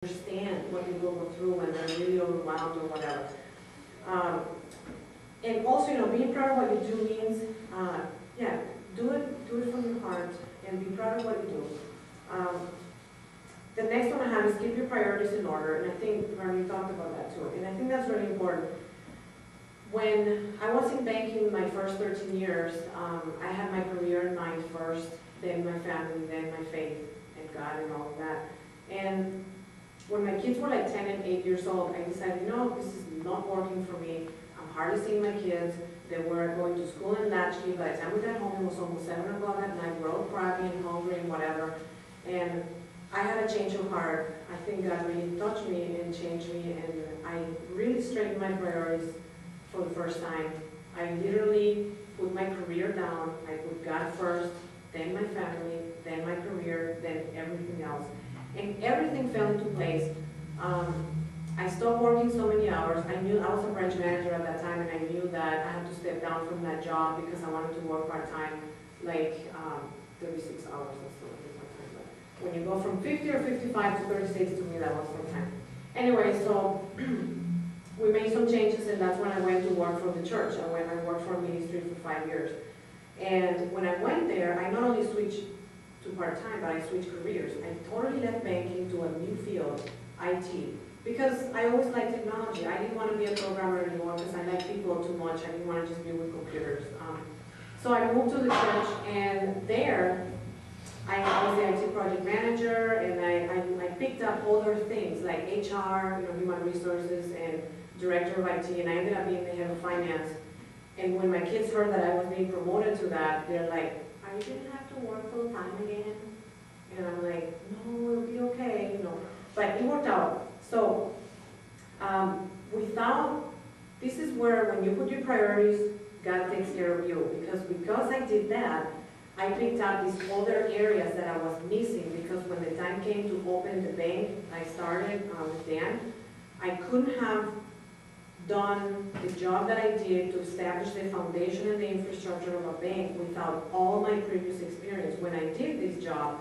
understand what people go through when they're really overwhelmed or whatever. And also, being proud of what you do means, do it from your heart and be proud of what you do. The next one I have is keep your priorities in order, and I think Marcy talked about that too, and I think that's really important. When I was in banking my first 13 years, I had my career in mind first, then my family, then my faith and God and all of that. And when my kids were like 10 and 8 years old, I decided, this is not working for me. I'm hardly seeing my kids. They were going to school in Latchkey. By the time we got home, it was almost 7 o'clock at night. We're all crabby and hungry and whatever. And I had a change of heart. I think God really touched me and changed me, and I really straightened my priorities for the first time. I literally put my career down. I put God first, then my family, then my career, then everything else. And everything fell into place. I stopped working so many hours. I knew I was a branch manager at that time, and I knew that I had to step down from that job because I wanted to work part-time, like 36 hours or so. When you go from 50 or 55 to 36, to me that was full-time. Anyway, so we made some changes, and that's when I went to work for the church. I worked for a ministry for 5 years. And when I went there, I not only switched to part-time, but I switched careers. I totally left banking to a new field, IT, because I always liked technology. I didn't want to be a programmer anymore because I like people too much. I didn't want to just be with computers. So I moved to the church, and there I was the IT project manager, and I picked up other things like HR, human resources, and director of IT, and I ended up being the head of finance. And when my kids heard that I was being promoted to that, they're like, "Are you going to have to work full time again?" And I'm like, "No, it'll be okay, But it worked out. So this is where when you put your priorities, God takes care of you. Because I did that, I picked up these other areas that I was missing, because when the time came to open the bank, I started with Dan. I couldn't have done the job that I did to establish the foundation and the infrastructure of a bank without all my previous experience. When I did this job,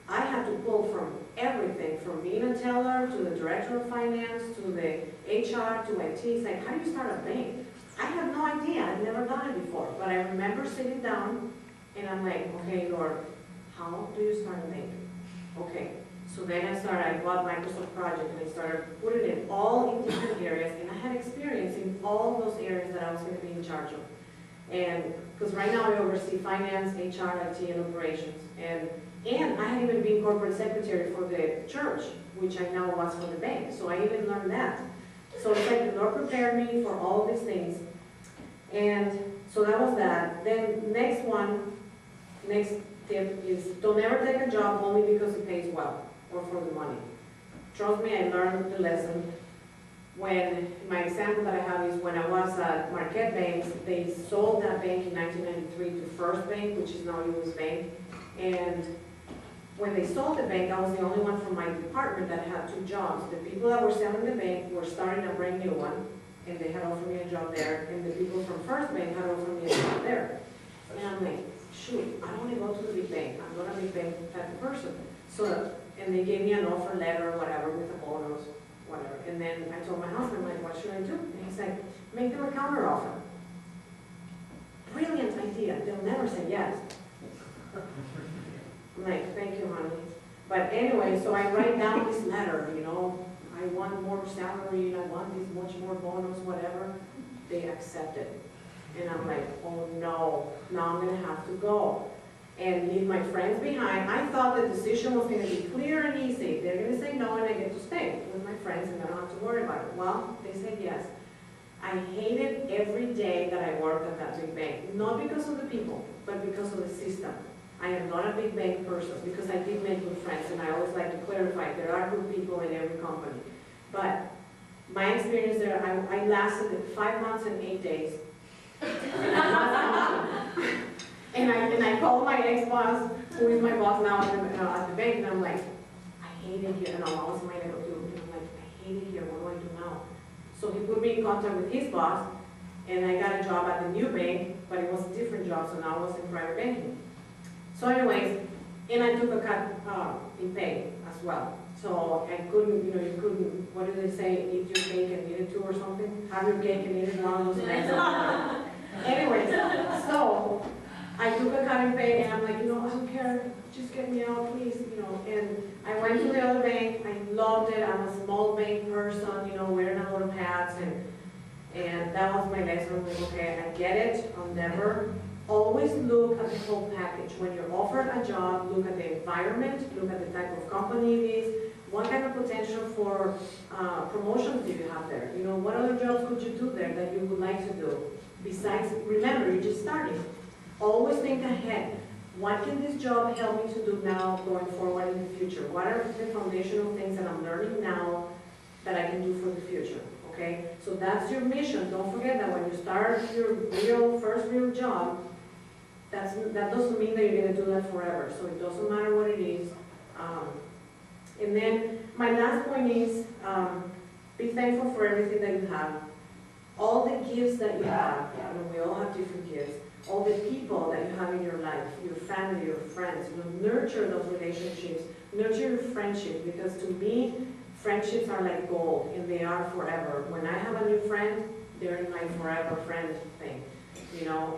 I had to pull from everything, from being a teller to the director of finance to the HR to IT. It's like, how do you start a bank? I have no idea. I've never done it before. But I remember sitting down and I'm like, okay, Lord, how do you start a bank? Okay. So then I bought Microsoft Project, and I started putting it all in different areas, and I had experience in all those areas that I was going to be in charge of. And because right now I oversee finance, HR, IT, and operations. And I had even been corporate secretary for the church, which I now was for the bank. So I even learned that. So it's like the Lord prepared me for all these things. And so that was that. Then next tip is don't ever take a job only because it pays well or for the money. Trust me, I learned the lesson. My example that I have is when I was at Marquette Bank, they sold that bank in 1993 to First Bank, which is now US Bank. And when they sold the bank, I was the only one from my department that had 2 jobs. The people that were selling the bank were starting a brand new one, and they had offered me a job there, and the people from First Bank had offered me a job there. And I'm like, shoot, I don't want to go to the big bank. I'm not a big bank type of person. And they gave me an offer letter or whatever with a bonus, whatever. And then I told my husband, like, what should I do? And he's like, make them a counter offer. Brilliant idea. They'll never say yes. I'm like, thank you, honey. But anyway, so I write down this letter, I want more salary, I want this much more bonus, whatever. They accept it. And I'm like, oh no, now I'm going to have to go and leave my friends behind. I thought the decision was going to be clear and easy. They're going to say no, and I get to stay with my friends, and I don't have to worry about it. Well, they said yes. I hated every day that I worked at that big bank, not because of the people, but because of the system. I am not a big bank person because I did make good friends, and I always like to clarify there are good people in every company. But my experience there, I lasted 5 months and 8 days. And I called my ex-boss, who is my boss now at the bank, and I'm like, I hate it here. And I was in my neighborhood, and I'm like, I hate it here. What do I do now? So he put me in contact with his boss, and I got a job at the new bank, but it was a different job, so now I was in private banking. So anyways, and I took a cut in pay as well. So I couldn't, you couldn't, what do they say, eat your cake and eat it too or something? Have your cake and eat it, one of those things. Anyways, so I took a cut and pay, and I'm like, I don't care, just get me out, please, and I went to the other bank. I loved it. I'm a small bank person, wearing a lot of hats, and that was my lesson. I'm like, okay, I get it. I'll never. Always look at the whole package. When you're offered a job, look at the environment, look at the type of company it is, what kind of potential for promotions do you have there? What other jobs could you do there that you would like to do? Besides, remember, you're just starting. Always think ahead. What can this job help me to do now going forward in the future? What are the foundational things that I'm learning now that I can do for the future? Okay? So that's your mission. Don't forget that when you start your first real job, that doesn't mean that you're going to do that forever. So it doesn't matter what it is. And then my last point is be thankful for everything that you have. All the gifts that you have, we all have different gifts. All the people that you have in your life, your family, your friends, nurture those relationships, nurture your friendship, because to me, friendships are like gold, and they are forever. When I have a new friend, they're in my forever friend thing,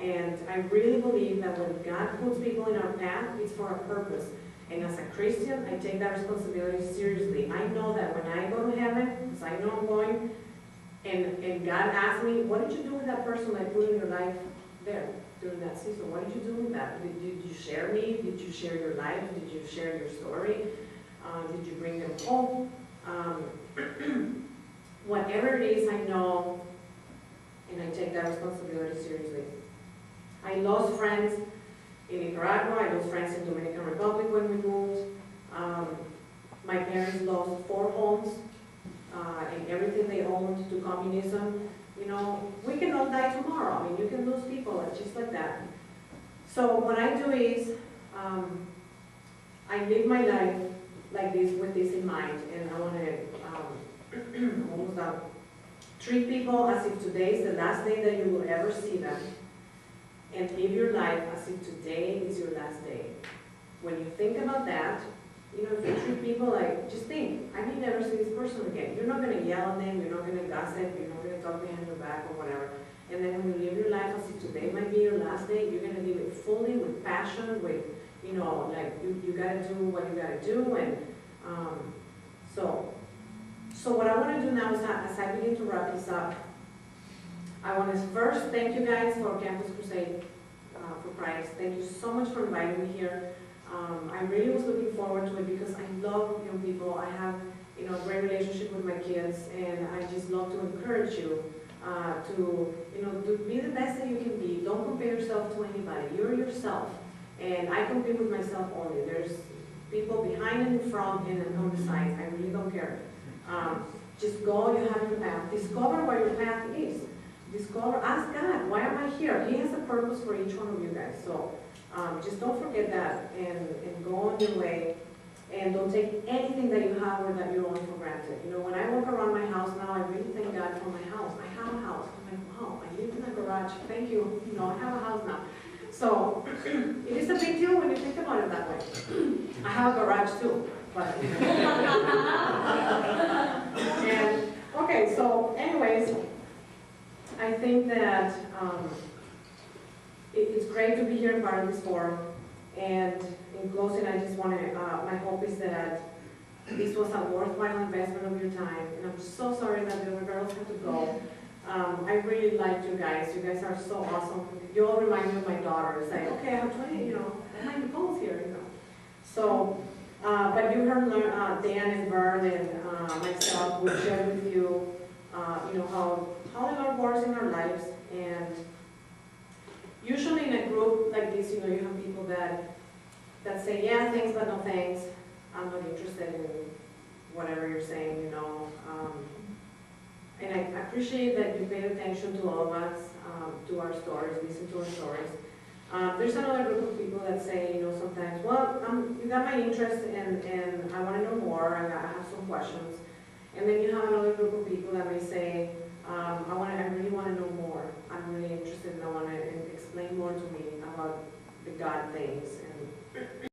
and I really believe that when God puts people in our path, it's for a purpose. And as a Christian, I take that responsibility seriously. I know that when I go to heaven, because I know I'm going, and God asks me, what did you do with that person that put in your life there during that season? What did you do with that? Did you share me? Did you share your life? Did you share your story? Did you bring them home? Whatever it is, I know, and I take that responsibility seriously. I lost friends in Nicaragua. I lost friends in Dominican Republic when we moved. My parents lost 4 homes and everything they owned to communism. We can all die tomorrow. You can lose people just like that. So what I do is I live my life like this with this in mind, and I want to almost treat people as if today is the last day that you will ever see them, and live your life as if today is your last day. When you think about that, if you treat people like, just think, I may never see this person again. You're not going to yell at them, you're not going to gossip, you're not going to talk behind your back or whatever. And then when you live your life as if today might be your last day, you're going to live it fully, with passion, with, like you got to do what you got to do. And so what I want to do now is, as I begin to wrap this up, I want to first thank you guys for Campus Crusade for Christ. Thank you so much for inviting me here. I really was looking forward to it because I love young people. I have a great relationship with my kids, and I just love to encourage you to be the best that you can be. Don't compare yourself to anybody. You're yourself, and I compete with myself only. There's people behind and in front and on the sides. I really don't care. Just go. You have your path. Discover what your path is. Ask God, why am I here? He has a purpose for each one of you guys. So just don't forget that, and go on your way, and don't take anything that you have or that you own for granted. When I walk around my house now, I really thank God for my house. I have a house. I'm like, wow, I live in a garage. Thank you. I have a house now. So it is a big deal when you think about it that way. I have a garage too, but and okay. So anyways, I think that it's great to be here and part of this forum. And in closing, I just want to, my hope is that this was a worthwhile investment of your time. And I'm so sorry that the other girls have to go. I really liked you guys. You guys are so awesome. You all remind me of my daughter. It's like, okay, I have 20, I have my goals here, So, but you heard Dan and Vern and myself will share with you, how the Lord works in our lives. And usually in a group like this, you have people that say, yeah, thanks, but no thanks. I'm not interested in whatever you're saying, And I appreciate that you paid attention to all of us, to our stories, listen to our stories. There's another group of people that say, sometimes, well, you got my interest and I want to know more, I have some questions. And then you have another group of people that may say, I really want to know more. I'm really interested and I want to explain more to me about the God things. And